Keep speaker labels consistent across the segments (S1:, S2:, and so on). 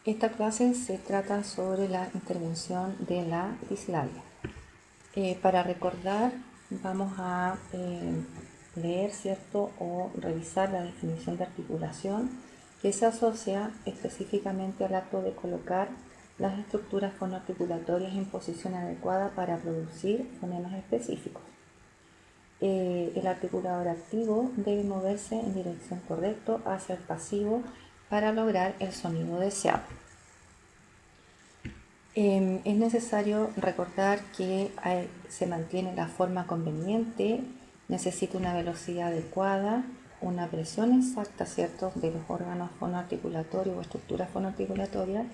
S1: Esta clase se trata sobre la intervención de la dislalia. Para recordar, vamos a leer, ¿cierto?, o revisar la definición de articulación que se asocia específicamente al acto de colocar las estructuras fonoarticulatorias en posición adecuada para producir fonemas específicos. El articulador activo debe moverse en dirección correcta hacia el pasivo para lograr el sonido deseado. Es necesario recordar que se mantiene la forma conveniente, necesita una velocidad adecuada, una presión exacta, ¿cierto?, de los órganos fonoarticulatorios o estructuras fonoarticulatorias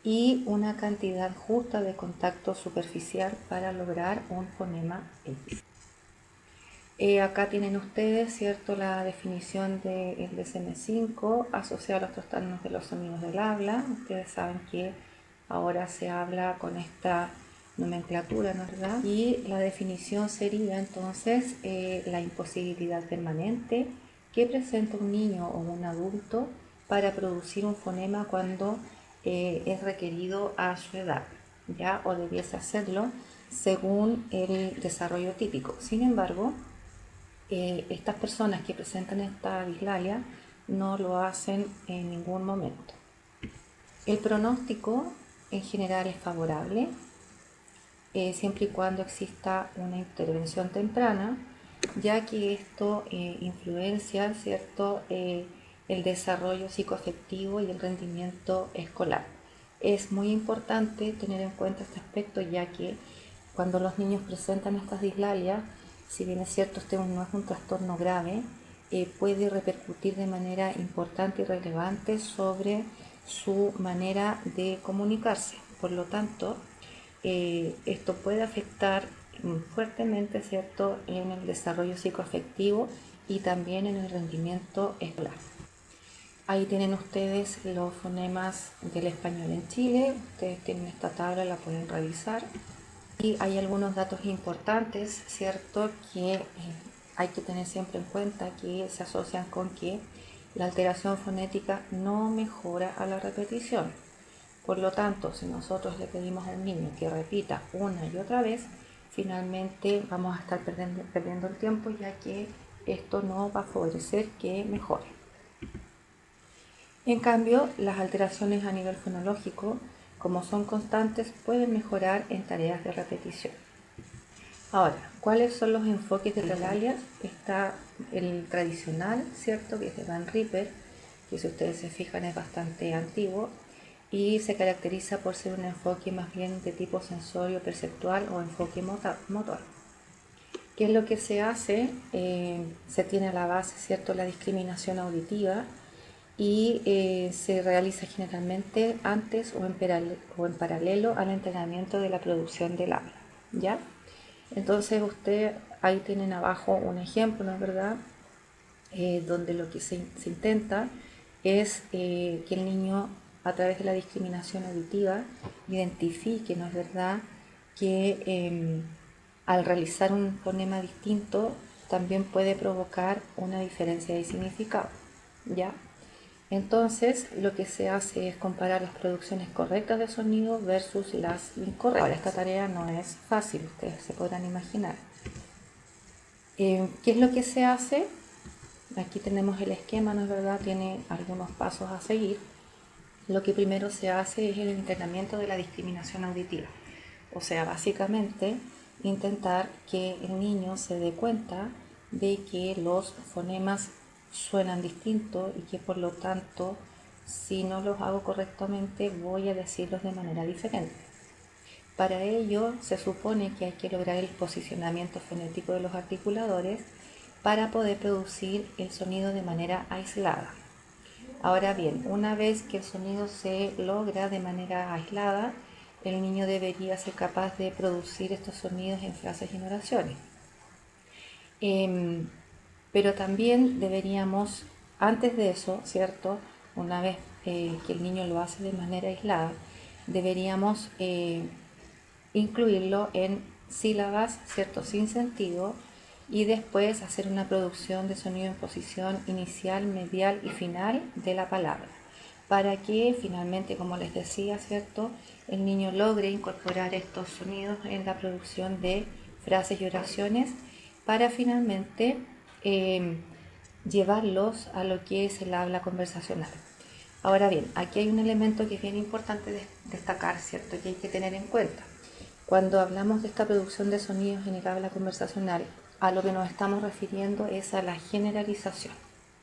S1: y una cantidad justa de contacto superficial para lograr un fonema X. Acá tienen ustedes, ¿cierto?, la definición del DSM-5 asociado a los trastornos de los sonidos del habla. Ustedes saben que ahora se habla con esta nomenclatura, ¿no es verdad? Y la definición sería entonces la imposibilidad permanente que presenta un niño o un adulto para producir un fonema cuando es requerido a su edad, ¿ya? O debiese hacerlo según el desarrollo típico. Sin embargo, estas personas que presentan esta dislalia no lo hacen en ningún momento. El pronóstico en general es favorable, siempre y cuando exista una intervención temprana, ya que esto influencia, ¿cierto?, el desarrollo psicoafectivo y el rendimiento escolar. Es muy importante tener en cuenta este aspecto, ya que cuando los niños presentan estas dislalias, si bien es cierto, este no es un trastorno grave, puede repercutir de manera importante y relevante sobre su manera de comunicarse. Por lo tanto, esto puede afectar fuertemente, ¿cierto?, en el desarrollo psicoafectivo y también en el rendimiento escolar. Ahí tienen ustedes los fonemas del español en Chile. Ustedes tienen esta tabla, la pueden revisar. Y hay algunos datos importantes, ¿cierto?, que hay que tener siempre en cuenta, que se asocian con que la alteración fonética no mejora a la repetición. Por lo tanto, si nosotros le pedimos a un niño que repita una y otra vez, finalmente vamos a estar perdiendo el tiempo, ya que esto no va a favorecer que mejore. En cambio, las alteraciones a nivel fonológico, como son constantes, pueden mejorar en tareas de repetición. Ahora, ¿cuáles son los enfoques de dislalia? Está el tradicional, ¿cierto?, que es de Van Ripper, que si ustedes se fijan es bastante antiguo y se caracteriza por ser un enfoque más bien de tipo sensorio perceptual o enfoque motor. ¿Qué es lo que se hace? Se tiene a la base, ¿cierto?, la discriminación auditiva y se realiza generalmente antes o en paralelo al entrenamiento de la producción del habla, ¿ya? Entonces usted ahí tienen abajo un ejemplo, ¿no es verdad?, donde lo que se intenta es que el niño, a través de la discriminación auditiva, identifique, ¿no es verdad?, que al realizar un fonema distinto también puede provocar una diferencia de significado, ¿ya? Entonces lo que se hace es comparar las producciones correctas de sonido versus las incorrectas. Ahora, esta tarea no es fácil, ustedes se podrán imaginar. ¿Qué es lo que se hace? Aquí tenemos el esquema, ¿no es verdad? Tiene algunos pasos a seguir. Lo que primero se hace es el entrenamiento de la discriminación auditiva. O sea, básicamente intentar que el niño se dé cuenta de que los fonemas suenan distintos y que por lo tanto, si no los hago correctamente, voy a decirlos de manera diferente. Para ello se supone que hay que lograr el posicionamiento fonético de los articuladores para poder producir el sonido de manera aislada. Ahora bien, una vez que el sonido se logra de manera aislada, el niño debería ser capaz de producir estos sonidos en frases y en oraciones. Pero también deberíamos, antes de eso, ¿cierto?, una vez que el niño lo hace de manera aislada, deberíamos incluirlo en sílabas, ¿cierto?, sin sentido, y después hacer una producción de sonido en posición inicial, medial y final de la palabra. para que finalmente, como les decía, ¿cierto?, el niño logre incorporar estos sonidos en la producción de frases y oraciones para finalmente llevarlos a lo que es el habla conversacional. Ahora bien, aquí hay un elemento que es bien importante destacar, ¿cierto?, que hay que tener en cuenta. Cuando hablamos de esta producción de sonidos en el habla conversacional, a lo que nos estamos refiriendo es a la generalización,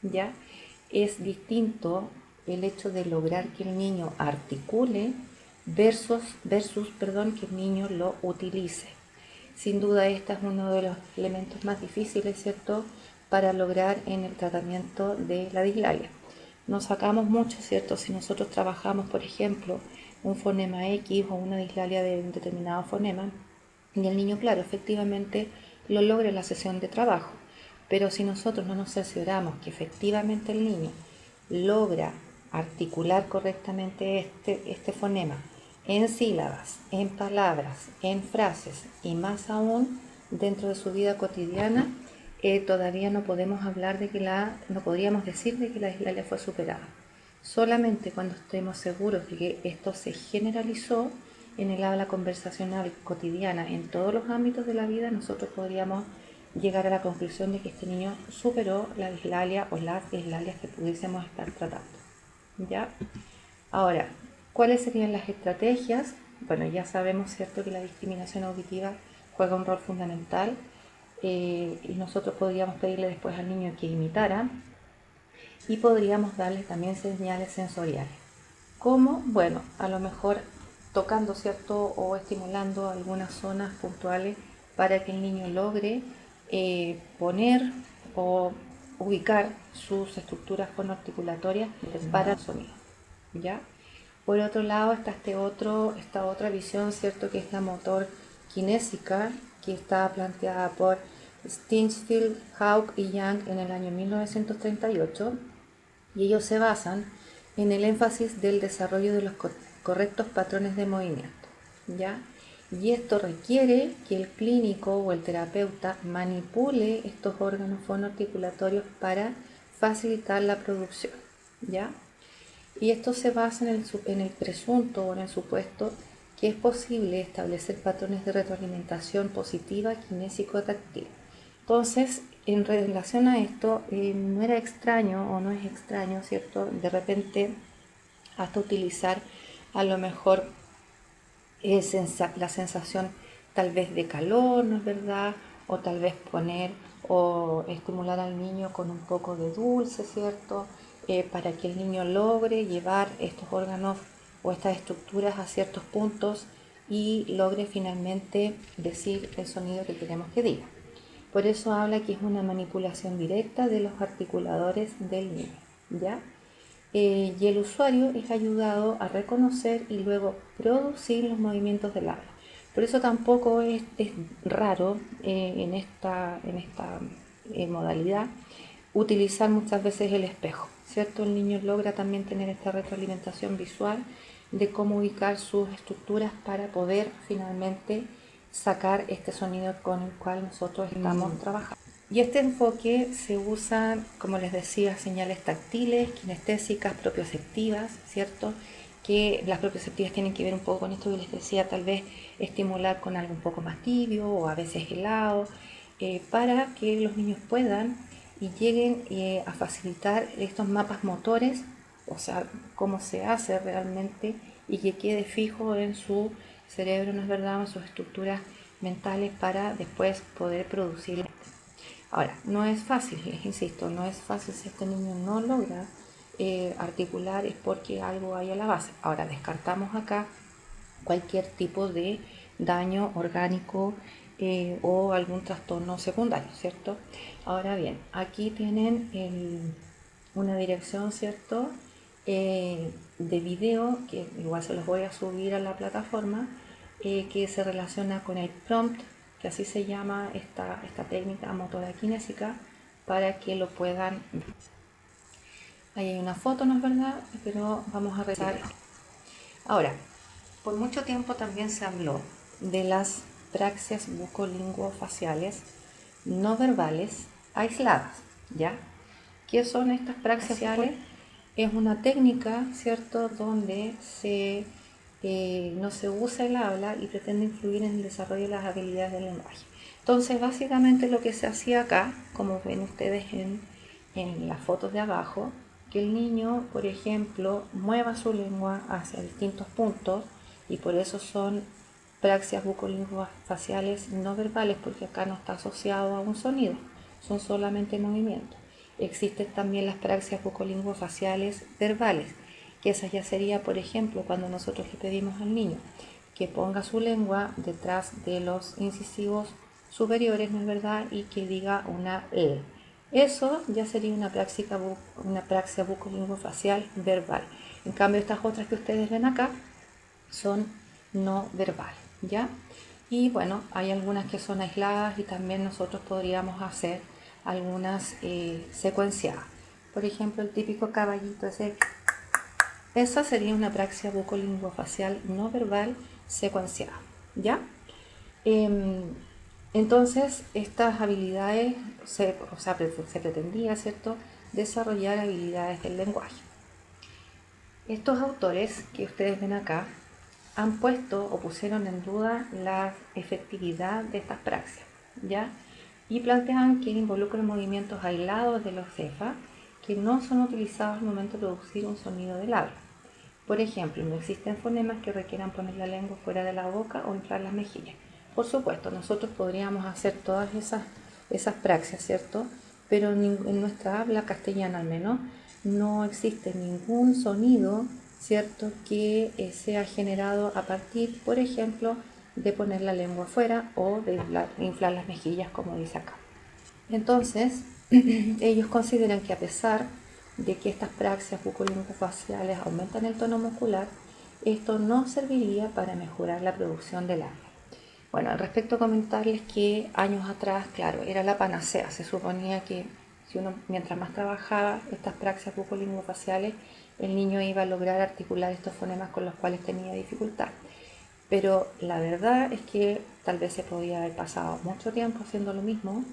S1: ¿ya? Es distinto el hecho de lograr que el niño articule versus que el niño lo utilice. Sin duda, este es uno de los elementos más difíciles, ¿cierto?, para lograr en el tratamiento de la dislalia. Nos sacamos mucho, ¿cierto?, si nosotros trabajamos, por ejemplo, un fonema X o una dislalia de un determinado fonema, y el niño, claro, efectivamente lo logra en la sesión de trabajo. Pero si nosotros no nos cercioramos que efectivamente el niño logra articular correctamente este fonema en sílabas, en palabras, en frases y más aún dentro de su vida cotidiana, todavía no podemos hablar de que no podríamos decir de que la dislalia fue superada. Solamente cuando estemos seguros de que esto se generalizó en el habla conversacional cotidiana en todos los ámbitos de la vida, nosotros podríamos llegar a la conclusión de que este niño superó la dislalia o las dislalias que pudiésemos estar tratando. ¿Ya? Ahora, ¿cuáles serían las estrategias? Bueno, ya sabemos, ¿cierto?, que la discriminación auditiva juega un rol fundamental y nosotros podríamos pedirle después al niño que imitara y podríamos darle también señales sensoriales. ¿Cómo? Bueno, a lo mejor tocando, ¿cierto?, o estimulando algunas zonas puntuales para que el niño logre poner o ubicar sus estructuras fonoarticulatorias para el sonido, ¿ya? Por otro lado está esta otra visión, ¿cierto?, que es la motor kinésica, que está planteada por Stinchfield, Hawk y Young en el año 1938, y ellos se basan en el énfasis del desarrollo de los correctos patrones de movimiento, ¿ya? Y esto requiere que el clínico o el terapeuta manipule estos órganos fonoarticulatorios para facilitar la producción, ¿ya? Y esto se basa en el presunto o en el supuesto que es posible establecer patrones de retroalimentación positiva kinésico-táctil. Entonces, en relación a esto, no era extraño o no es extraño, ¿cierto?, de repente hasta utilizar a lo mejor la sensación tal vez de calor, ¿no es verdad? O tal vez poner o estimular al niño con un poco de dulce, ¿cierto? Para que el niño logre llevar estos órganos o estas estructuras a ciertos puntos y logre finalmente decir el sonido que queremos que diga. Por eso habla que es una manipulación directa de los articuladores del niño, ¿ya? Y el usuario es ayudado a reconocer y luego producir los movimientos del habla. Por eso tampoco es raro en esta modalidad utilizar muchas veces el espejo, ¿cierto? El niño logra también tener esta retroalimentación visual de cómo ubicar sus estructuras para poder finalmente sacar este sonido con el cual nosotros estamos trabajando. Y este enfoque se usa, como les decía, señales táctiles, kinestésicas, propioceptivas, ¿cierto? Que las propioceptivas tienen que ver un poco con esto que les decía, tal vez estimular con algo un poco más tibio o a veces helado, para que los niños puedan y lleguen a facilitar estos mapas motores, o sea, cómo se hace realmente y que quede fijo en su cerebro, ¿no es verdad?, en sus estructuras mentales para después poder producir. Ahora, no es fácil, les insisto, no es fácil si este niño no logra articular, es porque algo hay a la base. Ahora, descartamos acá cualquier tipo de daño orgánico o algún trastorno secundario, ¿cierto? Ahora bien, aquí tienen una dirección, ¿cierto?, de video, que igual se los voy a subir a la plataforma, que se relaciona con el prompt, que así se llama esta técnica motora kinésica, para que lo puedan ver. Ahí hay una foto, ¿no es verdad? Pero vamos a revisar. Ahora, por mucho tiempo también se habló de las praxias bucolinguofaciales no verbales aisladas, ¿ya? ¿Qué son estas praxias faciales? es una técnica, ¿cierto?, donde no se usa el habla y pretende influir en el desarrollo de las habilidades del lenguaje. Entonces, básicamente lo que se hacía acá, como ven ustedes en las fotos de abajo, que el niño, por ejemplo, mueva su lengua hacia distintos puntos, y por eso son praxias bucolingofaciales no verbales, porque acá no está asociado a un sonido, son solamente movimientos. Existen también las praxias bucolingofaciales verbales, que esa ya sería, por ejemplo, cuando nosotros le pedimos al niño que ponga su lengua detrás de los incisivos superiores, ¿no es verdad?, y que diga una E. Eso ya sería una praxia bucolingofacial verbal. En cambio, estas otras que ustedes ven acá son no verbales, ¿ya? Y bueno, hay algunas que son aisladas y también nosotros podríamos hacer algunas secuenciadas. Por ejemplo, el típico caballito ese. Esa sería una praxia bucolingofacial no verbal secuenciada, ¿ya? Entonces, estas habilidades, se pretendía, ¿cierto?, desarrollar habilidades del lenguaje. Estos autores que ustedes ven acá han puesto o pusieron en duda la efectividad de estas praxias, ¿ya? Y plantean que involucran movimientos aislados de los cefas que no son utilizados al momento de producir un sonido del habla. Por ejemplo, no existen fonemas que requieran poner la lengua fuera de la boca o inflar las mejillas. Por supuesto, nosotros podríamos hacer todas esas praxias, ¿cierto? Pero en nuestra habla castellana al menos no existe ningún sonido, ¿cierto?, que sea generado a partir, por ejemplo, de poner la lengua afuera o de inflar las mejillas, como dice acá. Entonces, ellos consideran que a pesar de que estas praxias bucolingofaciales aumentan el tono muscular, esto no serviría para mejorar la producción del habla. Bueno, al respecto comentarles que años atrás, claro, era la panacea. Se suponía que si uno mientras más trabajaba estas praxias bucolingofaciales, el niño iba a lograr articular estos fonemas con los cuales tenía dificultad. Pero la verdad es que tal vez se podía haber pasado mucho tiempo haciendo lo mismo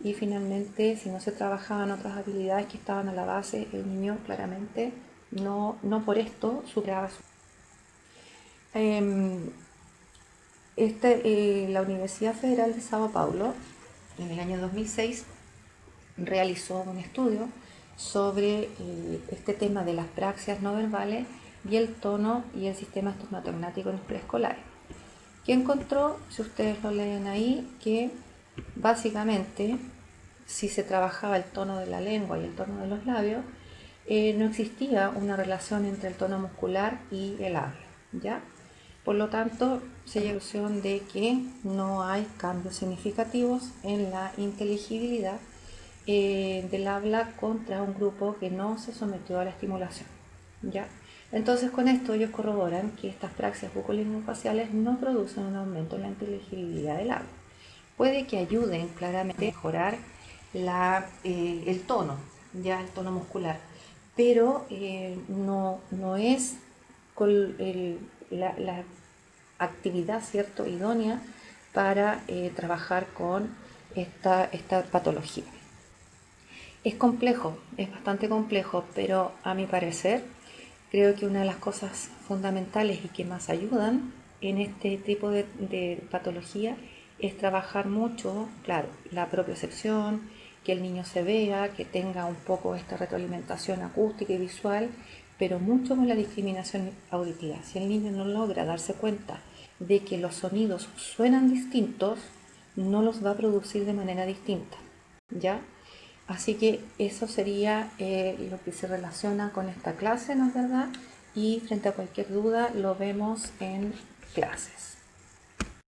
S1: y finalmente, si no se trabajaban otras habilidades que estaban a la base, el niño claramente no por esto superaba su... La Universidad Federal de Sao Paulo, en el año 2006, realizó un estudio sobre este tema de las praxias no verbales y el tono y el sistema estomatognático en los preescolares. Que encontró, si ustedes lo leen ahí, que básicamente si se trabajaba el tono de la lengua y el tono de los labios, no existía una relación entre el tono muscular y el habla, ¿ya? Por lo tanto, se llega a la conclusión de que no hay cambios significativos en la inteligibilidad del habla contra un grupo que no se sometió a la estimulación, ¿ya? Entonces, con esto ellos corroboran que estas praxias bucolingofaciales no producen un aumento en la inteligibilidad del habla. Puede que ayuden claramente a mejorar el tono, ya el tono muscular, pero no es la actividad, ¿cierto?, idónea para trabajar con esta patología. Es complejo, es bastante complejo, pero a mi parecer creo que una de las cosas fundamentales y que más ayudan en este tipo de patología es trabajar mucho, claro, la propiocepción, que el niño se vea, que tenga un poco esta retroalimentación acústica y visual, pero mucho con la discriminación auditiva. Si el niño no logra darse cuenta de que los sonidos suenan distintos, no los va a producir de manera distinta, ¿ya? Así que eso sería lo que se relaciona con esta clase, ¿no es verdad? Y frente a cualquier duda lo vemos en clases.